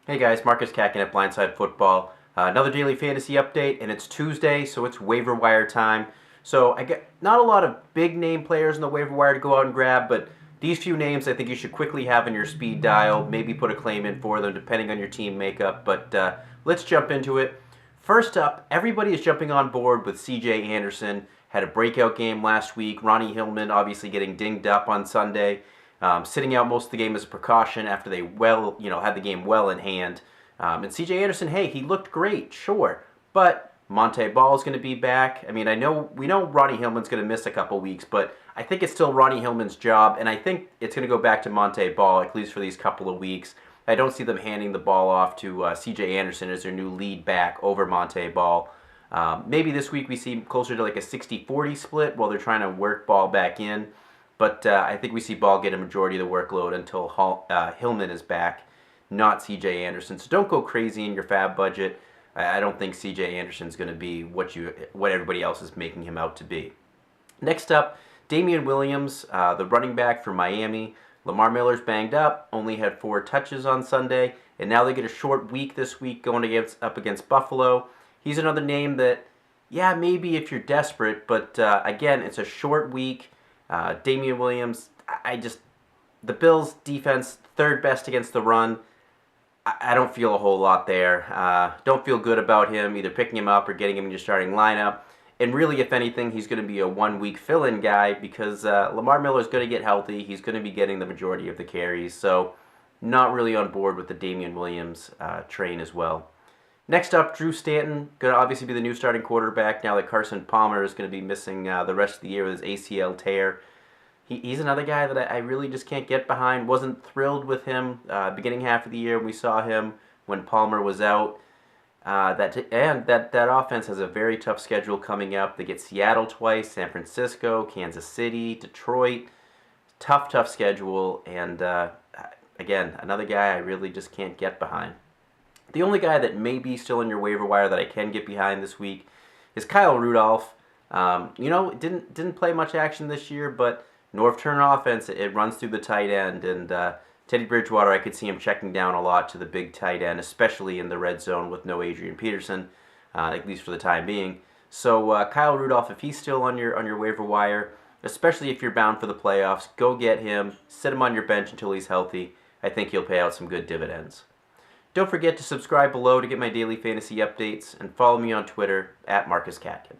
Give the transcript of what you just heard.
Hey guys, Marcus Kakin at Blindside Football. Another daily fantasy update, and it's Tuesday, so it's waiver wire time. So I get not a lot of big name players in the waiver wire to go out and grab, but these few names I think you should quickly have in your speed dial. Maybe put a claim in for them, depending on your team makeup. But let's jump into it. First up, everybody is jumping on board with C.J. Anderson. Had a breakout game last week. Ronnie Hillman obviously getting dinged up on Sunday. Sitting out most of the game as a precaution after they had the game well in hand. And C.J. Anderson, hey, he looked great, sure, but Monte Ball is going to be back. I mean, we know Ronnie Hillman's going to miss a couple weeks, but I think it's still Ronnie Hillman's job, and I think it's going to go back to Monte Ball at least for these couple of weeks. I don't see them handing the ball off to C.J. Anderson as their new lead back over Monte Ball. Maybe this week we see closer to like a 60-40 split while they're trying to work Ball back in. But I think we see Ball get a majority of the workload until Hillman is back, not C.J. Anderson. So don't go crazy in your fab budget. I don't think C.J. Anderson's going to be what everybody else is making him out to be. Next up, Damian Williams, the running back for Miami. Lamar Miller's banged up, only had 4 touches on Sunday, and now they get a short week this week going up against Buffalo. He's another name that, yeah, maybe if you're desperate, but again, it's a short week. Damian Williams, the Bills' defense, third best against the run. I don't feel a whole lot there. Don't feel good about him, either picking him up or getting him in your starting lineup. And really, if anything, he's going to be a one-week fill-in guy because Lamar Miller's going to get healthy. He's going to be getting the majority of the carries. So not really on board with the Damian Williams train as well. Next up, Drew Stanton, going to obviously be the new starting quarterback now that Carson Palmer is going to be missing the rest of the year with his ACL tear. He's another guy that I really just can't get behind. Wasn't thrilled with him beginning half of the year. We saw him when Palmer was out. That offense has a very tough schedule coming up. They get Seattle twice, San Francisco, Kansas City, Detroit. Tough schedule. And again, another guy I really just can't get behind. The only guy that may be still in your waiver wire that I can get behind this week is Kyle Rudolph. Didn't play much action this year, but North Turner offense, it runs through the tight end, and Teddy Bridgewater, I could see him checking down a lot to the big tight end, especially in the red zone with no Adrian Peterson, at least for the time being. So Kyle Rudolph, if he's still on your waiver wire, especially if you're bound for the playoffs, go get him, sit him on your bench until he's healthy. I think he'll pay out some good dividends. Don't forget to subscribe below to get my daily fantasy updates, and follow me on Twitter at Marcus Katkin.